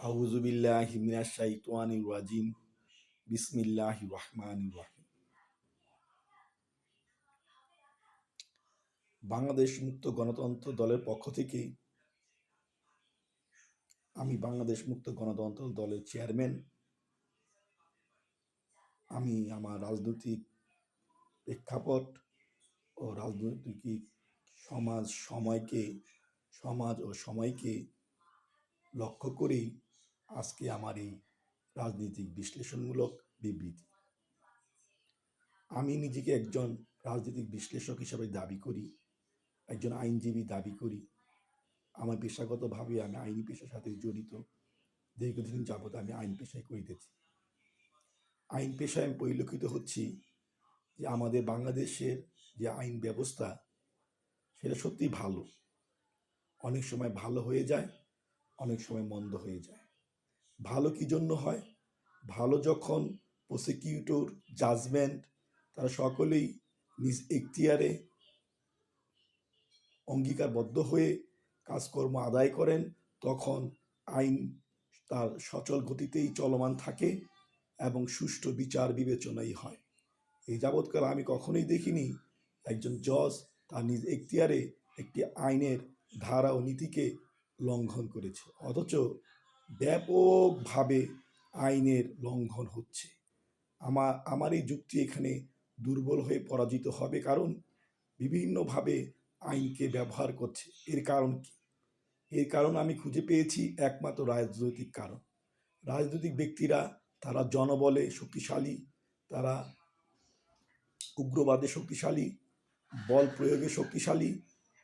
আউযু বিল্লাহি মিনাশ শাইতানির রাজিম। বিসমিল্লাহির রহমানির রহিম। বাংলাদেশ মুক্ত গণতন্ত্র দলের পক্ষ থেকে আমি বাংলাদেশ মুক্ত গণতন্ত্র দলের চেয়ারম্যান। আমি আমার রাজনৈতিক প্রেক্ষাপট ও রাজনৈতিক সমাজ ও সময়কে লক্ষ্য করেই আজকে আমার এই রাজনৈতিক বিশ্লেষণমূলক বিবৃতি। আমি নিজেকে একজন রাজনৈতিক বিশ্লেষক হিসাবে দাবি করি, একজন আইনজীবী দাবি করি। আমার পেশাগতভাবে আমি আইনি পেশার সাথে জড়িত। দীর্ঘদিন যাবৎ আমি আইন পেশায় করিতেছি। আইন পেশায় আমি পরিলক্ষিত হচ্ছি যে আমাদের বাংলাদেশের যে আইন ব্যবস্থা সেটা সত্যি ভালো। অনেক সময় ভালো হয়ে যায়, অনেক সময় মন্দ হয়ে যায়। ভালো কি জন্য হয়? ভালো যখন প্রসিকিউটর, জাজমেন্ট তারা সকলেই নিজ এখতিয়ারে অঙ্গীকারবদ্ধ হয়ে কাজকর্ম আদায় করেন, তখন আইন তার সচল গতিতেই চলমান থাকে এবং সুষ্ঠু বিচার বিবেচনাই হয়। এই যাবৎকাল আমি কখনোই দেখিনি একজন জজ তার নিজ এখতিয়ারে একটি আইনের ধারা ও নীতিকে লঙ্ঘন করেছে, অথচ ব্যাপকভাবে আইনের লঙ্ঘন হচ্ছে। আমার এই যুক্তি এখানে দুর্বল হয়ে পরাজিত হবে, কারণ বিভিন্নভাবে আইনকে ব্যবহার করছে। এর কারণ কি? এর কারণ আমি খুঁজে পেয়েছি একমাত্র রাজনৈতিক কারণ। রাজনৈতিক ব্যক্তিরা তারা জনবলে শক্তিশালী, তারা উগ্রবাদে শক্তিশালী, বল প্রয়োগে শক্তিশালী।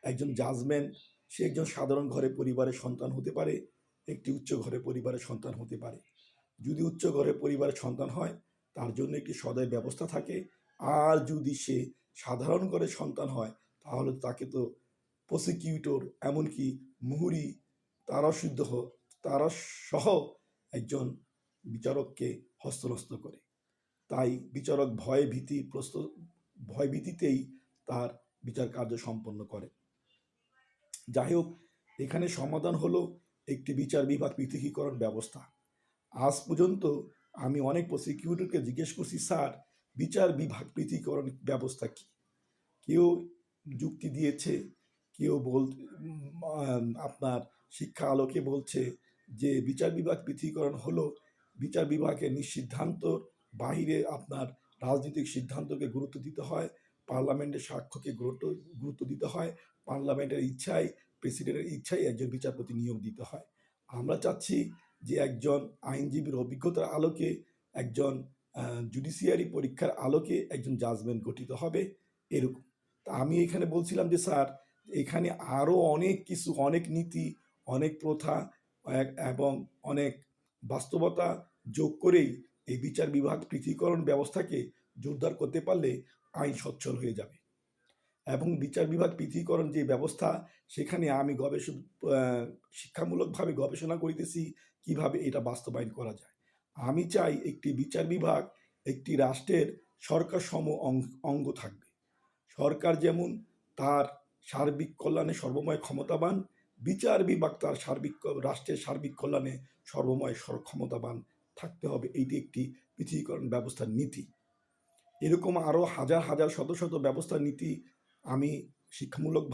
একজন জাজমেন্ট সে একজন সাধারণ ঘরে পরিবারের সন্তান হতে পারে, একটি উচ্চ ঘরে পরিবারের সন্তান হতে পারে। যদি উচ্চ ঘরে পরিবারের সন্তান হয় তার জন্য একটি সদয় ব্যবস্থা থাকে, আর যদি সে সাধারণ ঘরের সন্তান হয় তাহলে তাকে তো প্রসিকিউটর, এমনকি মুহুরি তারা সহ একজন বিচারককে হস্তনস্ত করে। তাই বিচারক ভয়ভীতিতেই তার বিচার কার্য সম্পন্ন করে। যাই হোক, এখানে সমাধান হলো একটি বিচার বিভাগ পৃথকীকরণ ব্যবস্থা। আজ পর্যন্ত আমি অনেক প্রসিকিউটরকে জিজ্ঞেস করছি, স্যার বিচার বিভাগ পৃথকীকরণ ব্যবস্থা কি? কেউ যুক্তি দিয়েছে, কেউ আপনার শিক্ষা আলোকে বলছে যে বিচার বিভাগ পৃথকীকরণ হলো বিচার বিভাগের নিঃসিদ্ধান্তর বাহিরে আপনার রাজনৈতিক সিদ্ধান্তকে গুরুত্ব দিতে হয়, পার্লামেন্টের সাক্ষ্যকে গুরুত্ব দিতে হয়, পার্লামেন্টের ইচ্ছায়, প্রেসিডেন্টের ইচ্ছায় একজন বিচারপতি নিয়োগ দিতে হয়। আমরা চাচ্ছি যে একজন আইনজীবীর অভিজ্ঞতার আলোকে, একজন জুডিশিয়ারি পরীক্ষার আলোকে একজন জাজমেন্ট গঠিত হবে, এরকম। তা আমি এখানে বলছিলাম যে স্যার, এখানে আরও অনেক কিছু, অনেক নীতি, অনেক প্রথা এবং অনেক বাস্তবতা যোগ করেই এই বিচার বিভাগ পৃথকীকরণ ব্যবস্থাকে জোরদার করতে পারলে আইন সচ্ছল হয়ে যাবে। এবং বিচার বিভাগ পৃথকীকরণ যে ব্যবস্থা, সেখানে আমি শিক্ষামূলকভাবে গবেষণা করিতেছি কিভাবে এটা বাস্তবায়ন করা যায়। আমি চাই একটি বিচার বিভাগ একটি রাষ্ট্রের সরকার সম অঙ্গ থাকবে। সরকার যেমন তার সার্বিক কল্যাণে সর্বময় ক্ষমতাবান, বিচার বিভাগ তার রাষ্ট্রের সার্বিক কল্যাণে সর্বময় ক্ষমতাবান থাকতে হবে। এইটি একটি পৃথকীকরণ ব্যবস্থার নীতি। এরকম আরও হাজার হাজার শত শত ব্যবস্থার নীতি আমি শিক্ষামূলক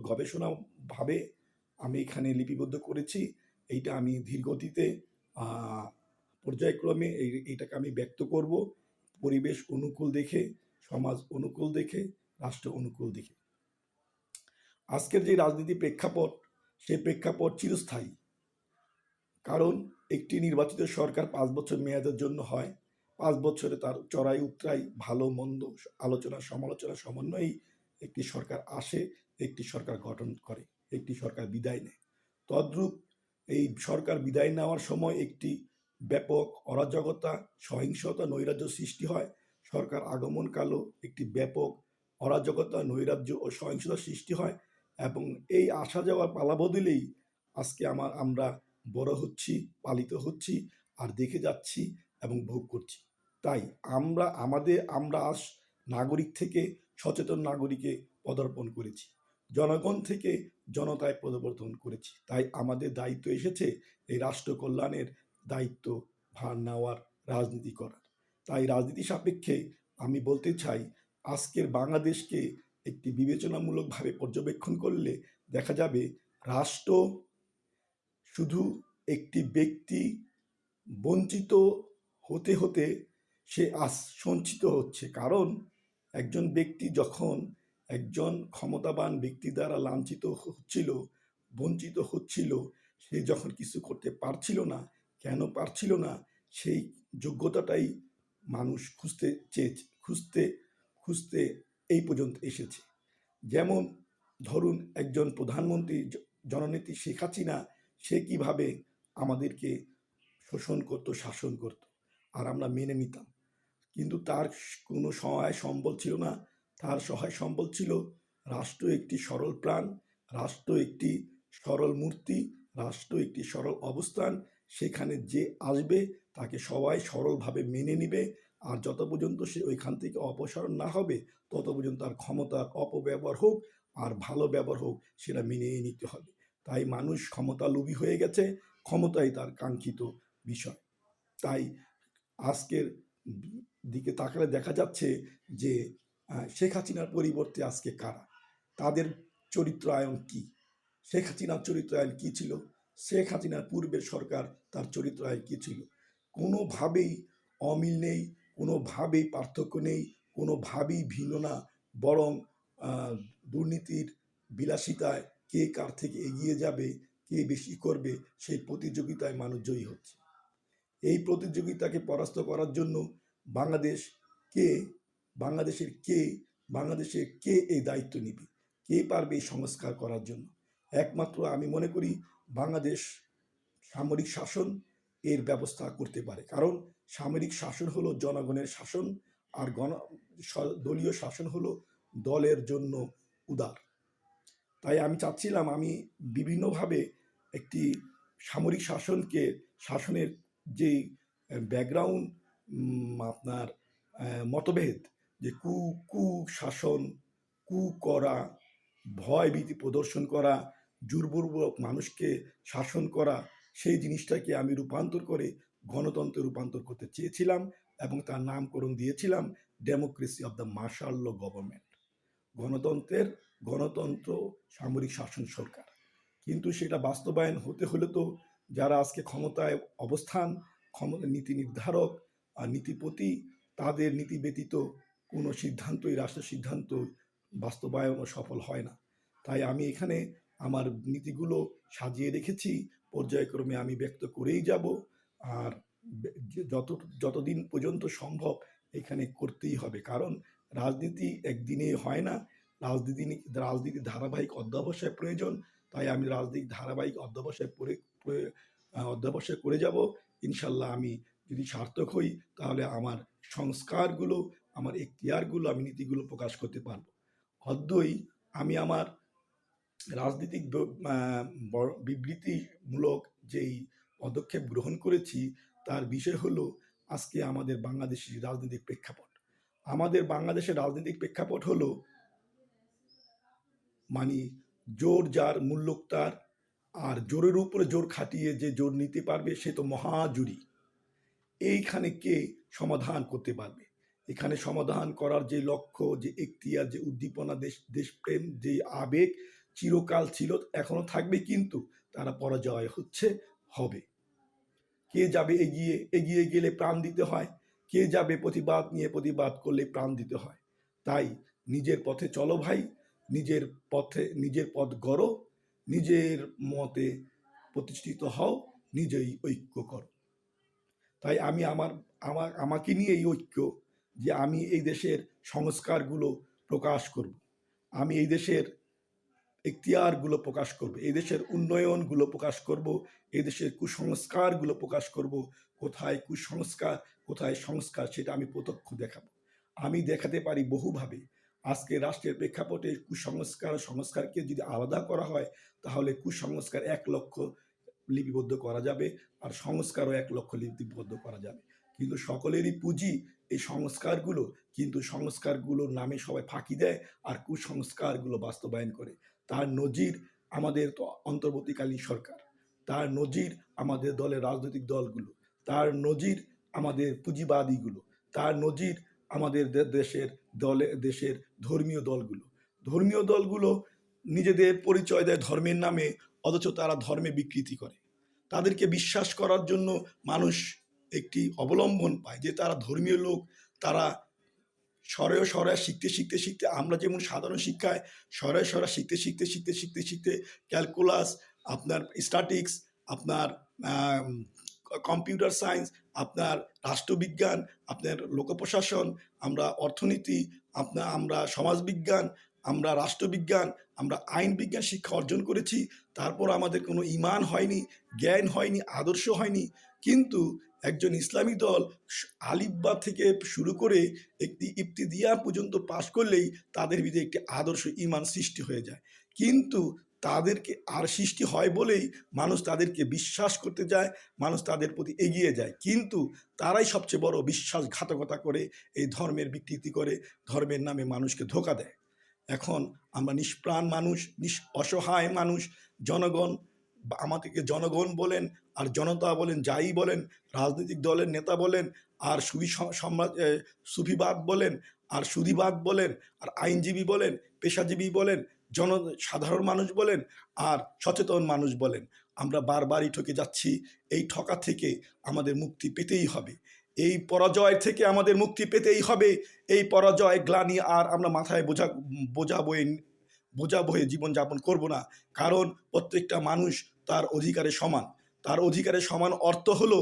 গবেষণাভাবে আমি এখানে লিপিবদ্ধ করেছি। এইটা আমি ধীরগতিতে পর্যায়ক্রমে এইটাকে আমি ব্যক্ত করব, পরিবেশ অনুকূল দেখে, সমাজ অনুকূল দেখে, রাষ্ট্র অনুকূল দেখে। আজকের যে রাজনীতি প্রেক্ষাপট, সেই প্রেক্ষাপট চিরস্থায়ী। কারণ একটি নির্বাচিত সরকার 5 বছর মেয়াদের জন্য হয়। 5 বছরে তার চড়াই উতরাই, ভালো মন্দ, আলোচনা সমালোচনা সমন্বয়েই একটি সরকার আসে, একটি সরকার গঠন করে, একটি সরকার বিদায় নেয়। তদ্রূপ এই সরকার বিদায় নেওয়ার সময় একটি ব্যাপক অরাজকতা, সহিংসতা, নৈরাজ্য সৃষ্টি হয়। সরকার আগমনকালেও একটি ব্যাপক অরাজকতা, নৈরাজ্য ও সহিংসতা সৃষ্টি হয়। এবং এই আসা যাওয়ার পালাবদলেই আজকে আমরা বড় হচ্ছি, পালিত হচ্ছি, আর দেখে যাচ্ছি এবং ভোগ করছি। তাই আমরা নাগরিক থেকে সচেতন নাগরিকে পদার্পণ করেছি। জনগণ থেকে জনতায় পরিবর্তন করেছি। তাই আমাদের দায়িত্ব এসেছে এই রাষ্ট্র কল্যাণের দায়িত্ব ভার নেওয়ার, রাজনীতি করার। তাই রাজনীতি সাপেক্ষে আমি বলতে চাই, আজকের বাংলাদেশকে একটি বিবেচনামূলকভাবে পর্যবেক্ষণ করলে দেখা যাবে রাষ্ট্র শুধু একটি ব্যক্তি বঞ্চিত হতে হতে সে সঞ্চিত হচ্ছে। কারণ একজন ব্যক্তি যখন একজন ক্ষমতাবান ব্যক্তি দ্বারা লাঞ্ছিত হচ্ছিল, বঞ্চিত হচ্ছিল, সে যখন কিছু করতে পারছিল না, কেন পারছিল না, সেই যোগ্যতাটাই মানুষ খুঁজতে খুঁজতে এই পর্যন্ত এসেছে। যেমন ধরুন একজন প্রধানমন্ত্রী জননেত্রী শেখ হাসিনা, সে কিভাবে আমাদেরকে শোষণ করত, শাসন করত, আর আমরা মেনে নিতাম। কিন্তু তার কোনো সহায় সম্বল ছিল না। তার সহায় সম্বল ছিল রাষ্ট্র একটি সরল প্রাণ, রাষ্ট্র একটি সরল মূর্তি, রাষ্ট্র একটি সরল অবস্থান। সেখানে যে আসবে তাকে সবাই সরলভাবে মেনে নিবে, আর যত পর্যন্ত সে ওইখান থেকে অপসারণ না হবে তত পর্যন্ত তার ক্ষমতার অপব্যবহার হোক আর ভালো ব্যবহার হোক, সেটা মেনেই নিতে হবে। তাই মানুষ ক্ষমতা লোভী হয়ে গেছে, ক্ষমতাই তার কাঙ্ক্ষিত বিষয়। তাই আজকের দিকে তাকালে দেখা যাচ্ছে যে শেখ হাসিনার পরিবর্তে আজকে কারা, তাদের চরিত্রায়ন কি, শেখ হাসিনার চরিত্রায়ন কি ছিল, শেখ হাসিনার পূর্বের সরকার তার চরিত্রায়ন কি ছিল। কোনোভাবেই অমিল নেই, কোনোভাবেই পার্থক্য নেই, কোনোভাবেই ভিন্ন না, বরং দুর্নীতির বিলাসিতায় কে কার থেকে এগিয়ে যাবে, কে বেশি করবে, সেই প্রতিযোগিতায় মানুষ জয়ী হচ্ছে। এই প্রতিযোগিতাকে পরাস্ত করার জন্য বাংলাদেশের কে এই দায়িত্ব নিবে, কে পারবে এই সংস্কার করার জন্য? একমাত্র আমি মনে করি বাংলাদেশ সামরিক শাসন এর ব্যবস্থা করতে পারে। কারণ সামরিক শাসন হলো জনগণের শাসন, আর দলীয় শাসন হলো দলের জন্য উদার। তাই আমি চাচ্ছিলাম, আমি বিভিন্নভাবে একটি সামরিক শাসনের যে ব্যাকগ্রাউন্ড, আপনার মতভেদ, যে কুশাসন, করা, ভয় ভীতি প্রদর্শন করা, জোরপূর্বক মানুষকে শাসন করা, সেই জিনিসটাকে আমি রূপান্তর করে গণতন্ত্রে রূপান্তর করতে চেয়েছিলাম, এবং তার নামকরণ দিয়েছিলাম democracy of the martial law government, গণতন্ত্র সামরিক শাসন সরকার। কিন্তু সেটা বাস্তবায়ন হতে হলে তো যারা আজকে ক্ষমতায় অবস্থান, নীতি নির্ধারক আর নীতিপতি, তাদের নীতি ব্যতীত কোনো সিদ্ধান্তই, রাষ্ট্রের সিদ্ধান্ত বাস্তবায়ন ও সফল হয় না। তাই আমি এখানে আমার নীতিগুলো সাজিয়ে রেখেছি, পর্যায়ক্রমে আমি ব্যক্ত করেই যাব, আর যতদিন পর্যন্ত সম্ভব এখানে করতেই হবে। কারণ রাজনীতি একদিনে হয় না, রাজনীতি ধারাবাহিক অধ্যবসায় প্রয়োজন। তাই আমি রাজনীতিক ধারাবাহিক অধ্যবসায় করে যাব। ইনশাল্লাহ আমি যদি সার্থক হই, তাহলে আমার সংস্কারগুলো, আমার এখতিয়ারগুলো, আমি নীতিগুলো প্রকাশ করতে পারবো। অদ্যই আমি আমার রাজনীতিক বিবৃতিমূলক যেই পদক্ষেপ গ্রহণ করেছি, তার বিষয় হলো আজকে আমাদের বাংলাদেশের রাজনৈতিক প্রেক্ষাপট। আমাদের বাংলাদেশের রাজনৈতিক প্রেক্ষাপট হলো, মানে জোর যার মূল্য তার, আর জোরের উপরে জোর খাটিয়ে যে জোর নিতে পারবে সে তো মহাজুরি। এইখানে কে সমাধান করতে পারবে? এখানে সমাধান করার যে লক্ষ্য, যে এখতিয়ার, যে উদ্দীপনা, দেশপ্রেম, যে আবেগ চিরকাল ছিল, এখনো থাকবে, কিন্তু তারা পরাজয় হবে। কে যাবে এগিয়ে, এগিয়ে গেলে প্রাণ দিতে হয়, কে যাবে প্রতিবাদ নিয়ে, প্রতিবাদ করলে প্রাণ দিতে হয়। তাই নিজের পথে চলো ভাই, নিজের পথ গড়ো, নিজের মতে প্রতিষ্ঠিত হও, নিজেই ঐক্য করো। তাই আমি আমাকে নিয়ে এই ঐক্য, যে আমি এই দেশের সংস্কারগুলো প্রকাশ করব, আমি এই দেশের এখতিয়ারগুলো প্রকাশ করব, এই দেশের উন্নয়নগুলো প্রকাশ করব, এই দেশের কুসংস্কারগুলো প্রকাশ করব। কোথায় কুসংস্কার, কোথায় সংস্কার, সেটা আমি প্রত্যক্ষ দেখাবো। আমি দেখাতে পারি বহুভাবে। আজকে রাষ্ট্রের প্রেক্ষাপটে কুসংস্কার ও সংস্কারকে যদি আলাদা করা হয়, তাহলে কুসংস্কার 1 লক্ষ লিপিবদ্ধ করা যাবে, আর সংস্কারও 1 লক্ষ লিপিবদ্ধ করা যাবে। কিন্তু সকলেরই পুঁজি এই সংস্কারগুলো, কিন্তু সংস্কারগুলোর নামে সবাই ফাঁকি দেয় আর কুসংস্কারগুলো বাস্তবায়ন করে। তার নজির আমাদের তো অন্তর্বর্তীকালীন সরকার, তার নজির আমাদের দলের রাজনৈতিক দলগুলো, তার নজির আমাদের পুঁজিবাদীগুলো, তার নজির আমাদের দেশের ধর্মীয় দলগুলো। ধর্মীয় দলগুলো নিজেদের পরিচয় দেয় ধর্মের নামে, অথচ তারা ধর্মে বিকৃতি করে। তাদেরকে বিশ্বাস করার জন্য মানুষ একটি অবলম্বন পায় যে তারা ধর্মীয় লোক। তারা সরয় সরয় শিখতে শিখতে শিখতে, আমরা যেমন সাধারণ শিক্ষায় সরয় সরয় শিখতে শিখতে শিখতে শিখতে শিখতে ক্যালকুলাস, আপনার স্ট্যাটিক্স, আপনার কম্পিউটার সায়েন্স, আপনার রাষ্ট্রবিজ্ঞান, আপনার লোকপ্রশাসন, আমরা অর্থনীতি, আমরা সমাজবিজ্ঞান, আমরা রাষ্ট্রবিজ্ঞান, আমরা আইন বিজ্ঞান শিক্ষা অর্জন করেছি। তারপর আমাদের কোনো ঈমান হয়নি, জ্ঞান হয়নি, আদর্শ হয়নি। কিন্তু একজন ইসলামী দল আলিফ বা থেকে শুরু করে একটি ইবতিদিয়া পর্যন্ত পাশ করলেই তাদের ভিতরে একটি আদর্শ ঈমান সৃষ্টি হয়ে যায়। কিন্তু তাদেরকে আর সৃষ্টি হয় বলেই মানুষ তাদেরকে বিশ্বাস করতে যায়, মানুষ তাদের প্রতি এগিয়ে যায়। কিন্তু তারাই সবচেয়ে বড় বিশ্বাসঘাতকতা করে, এই ধর্মের বিকৃতি করে, ধর্মের নামে মানুষকে ধোঁকা দেয়। এখন আমরা নিষ্প্রাণ মানুষ, অসহায় মানুষ, জনগণ, আমাদেরকে জনগণ বলেন আর জনতা বলেন, যাই বলেন, রাজনৈতিক দলের নেতা বলেন আর সুফিবাদ বলেন আর সুধীবাদ বলেন আর আইনজীবী বলেন, পেশাজীবী বলেন, সাধারণ মানুষ বলেন আর সচেতন মানুষ বলেন, আমরা বারবারই ঠকে যাচ্ছি। এই ঠকা থেকে আমাদের মুক্তি পেতেই হবে, এই পরাজয় থেকে আমাদের মুক্তি পেতেই হবে। এই পরাজয় গ্লানি আর আমরা মাথায় বোঝা বয়ে জীবনযাপন করব না। কারণ প্রত্যেকটা মানুষ তার অধিকারে সমান। তার অধিকারে সমান অর্থ হলো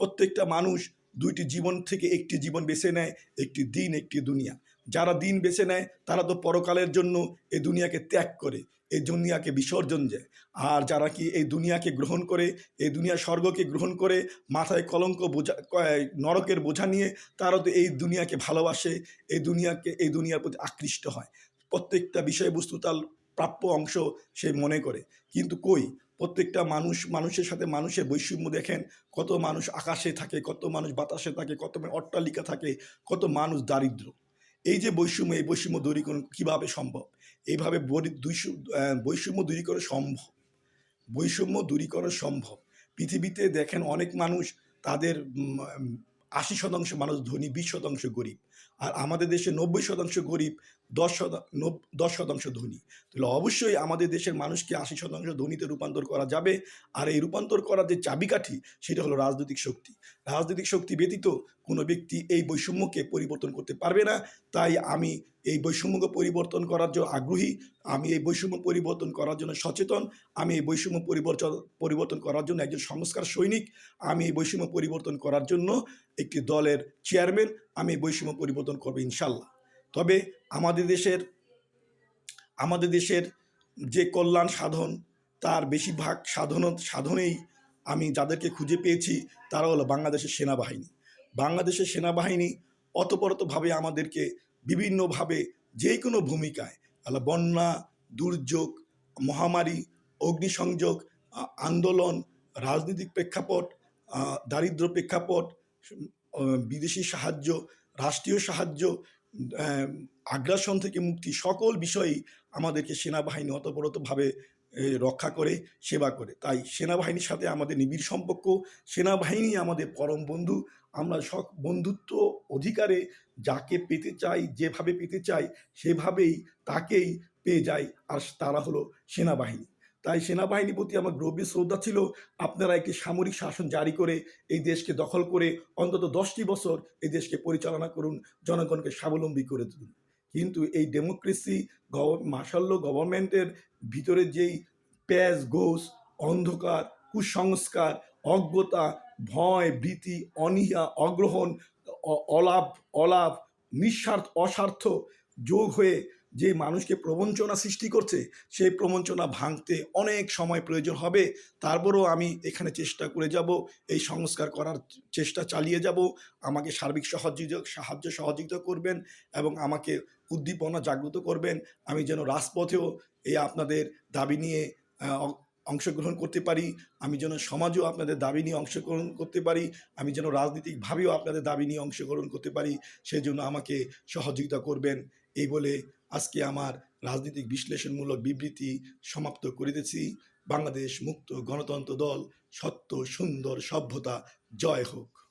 প্রত্যেকটা মানুষ দুইটি জীবন থেকে একটি জীবন বেছে নেয়, একটি দিন, একটি দুনিয়া। যারা দিন বেছে নেয় তারা তো পরকালের জন্য এই দুনিয়াকে ত্যাগ করে, এই দুনিয়াকে বিসর্জন দেয়। আর যারা কি এই দুনিয়াকে গ্রহণ করে, এই দুনিয়া স্বর্গকে গ্রহণ করে মাথায় কলঙ্ক বোঝা, নরকের বোঝা নিয়ে তারা তো এই দুনিয়াকে ভালোবাসে, এই দুনিয়ার প্রতি আকৃষ্ট হয়। প্রত্যেকটা বিষয়বস্তু তার প্রাপ্য অংশ সে মনে করে। কিন্তু কই, প্রত্যেকটা মানুষের সাথে মানুষের বৈষম্য দেখেন। কত মানুষ আকাশে থাকে, কত মানুষ বাতাসে থাকে, কত অট্টালিকা থাকে, কত মানুষ দারিদ্র। এই যে বৈষম্য, এই বৈষম্য দূরীকরণ কীভাবে সম্ভব? এইভাবে বৈষম্য দূরীকরণ সম্ভব, বৈষম্য দূরীকরণ সম্ভব। পৃথিবীতে দেখেন অনেক মানুষ, তাদের 80% মানুষ ধনী, 20% গরিব। আর আমাদের দেশে 90% গরিব, 10% ধনী। তাহলে অবশ্যই আমাদের দেশের মানুষকে 80% ধনীতে রূপান্তর করা যাবে। আর এই রূপান্তর করার যে চাবিকাঠি, সেটা হলো রাজনৈতিক শক্তি। রাজনৈতিক শক্তি ব্যতীত কোনো ব্যক্তি এই বৈষম্যকে পরিবর্তন করতে পারবে না। তাই আমি এই বৈষম্যকে পরিবর্তন করার জন্য আগ্রহী, আমি এই বৈষম্য পরিবর্তন করার জন্য সচেতন, আমি এই বৈষম্য পরিবর্তন করার জন্য একজন সংস্কার সৈনিক, আমি এই বৈষম্য পরিবর্তন করার জন্য একটি দলের চেয়ারম্যান, আমি এই বৈষম্য পরিবর্তন করবো ইনশাল্লাহ। তবে আমাদের দেশের যে কল্যাণ সাধন, তার বেশিরভাগ সাধনেই আমি যাদেরকে খুঁজে পেয়েছি তারা হলো বাংলাদেশের সেনাবাহিনী। বাংলাদেশের সেনাবাহিনী অতপরতভাবে আমাদেরকে বিভিন্নভাবে যে কোনো ভূমিকায়, বন্যা, দুর্যোগ, মহামারী, অগ্নিসংযোগ, আন্দোলন, রাজনৈতিক প্রেক্ষাপট, দারিদ্র প্রেক্ষাপট, বিদেশি সাহায্য, রাষ্ট্রীয় সাহায্য, আগ্রাসন থেকে মুক্তি, সকল বিষয়েই আমাদেরকে সেনাবাহিনী অতপরতভাবে রক্ষা করে, সেবা করে। তাই সেনাবাহিনীর সাথে আমাদের নিবিড় সম্পর্ক। সেনাবাহিনী আমাদের পরম বন্ধু। আমরা বন্ধুত্ব অধিকারে যাকে পেতে চাই, যেভাবে পেতে চাই, সেভাবেই তাকেই পেয়ে যাই। আর তারা হলো সেনাবাহিনী। তাই সেনাবাহিনীর প্রতি আমার গভীর শ্রদ্ধা ছিল। আপনারা একটি সামরিক শাসন জারি করে এই দেশকে দখল করে অন্তত 10টি বছর এই দেশকে পরিচালনা করুন, জনগণকে স্বাবলম্বী করে তুলুন। কিন্তু এই ডেমোক্রেসি মার্শাল গভর্নমেন্টের ভিতরে যেই প্যাঁচ গোছ, অন্ধকার, কুসংস্কার, অজ্ঞতা, ভয়, ভীতি, অনীহা, অগ্রহণ, অলাভ, নিঃস্বার্থ, অস্বার্থ যোগ হয়ে যে মানুষকে প্রবঞ্চনা সৃষ্টি করছে, সেই প্রবঞ্চনা ভাঙতে অনেক সময় প্রয়োজন হবে। তারপরও আমি এখানে চেষ্টা করে যাব, এই সংস্কার করার চেষ্টা চালিয়ে যাব। আমাকে সার্বিক সাহায্য সহযোগিতা করবেন এবং আমাকে উদ্দীপনা জাগ্রত করবেন। আমি যেন রাজপথেও এই আপনাদের দাবি নিয়ে অংশগ্রহণ করতে পারি, আমি যেন সমাজেও আপনাদের দাবি নিয়ে অংশগ্রহণ করতে পারি, আমি যেন রাজনীতিকভাবেও আপনাদের দাবি নিয়ে অংশগ্রহণ করতে পারি। সেই জন্য আমাকে সহযোগিতা করবেন। এই বলে আজকে আমার রাজনৈতিক বিশ্লেষণমূলক বিবৃতি সমাপ্ত করিতেছি। বাংলাদেশ মুক্ত গণতন্ত্র দল, সত্য সুন্দর সভ্যতা জয় হোক।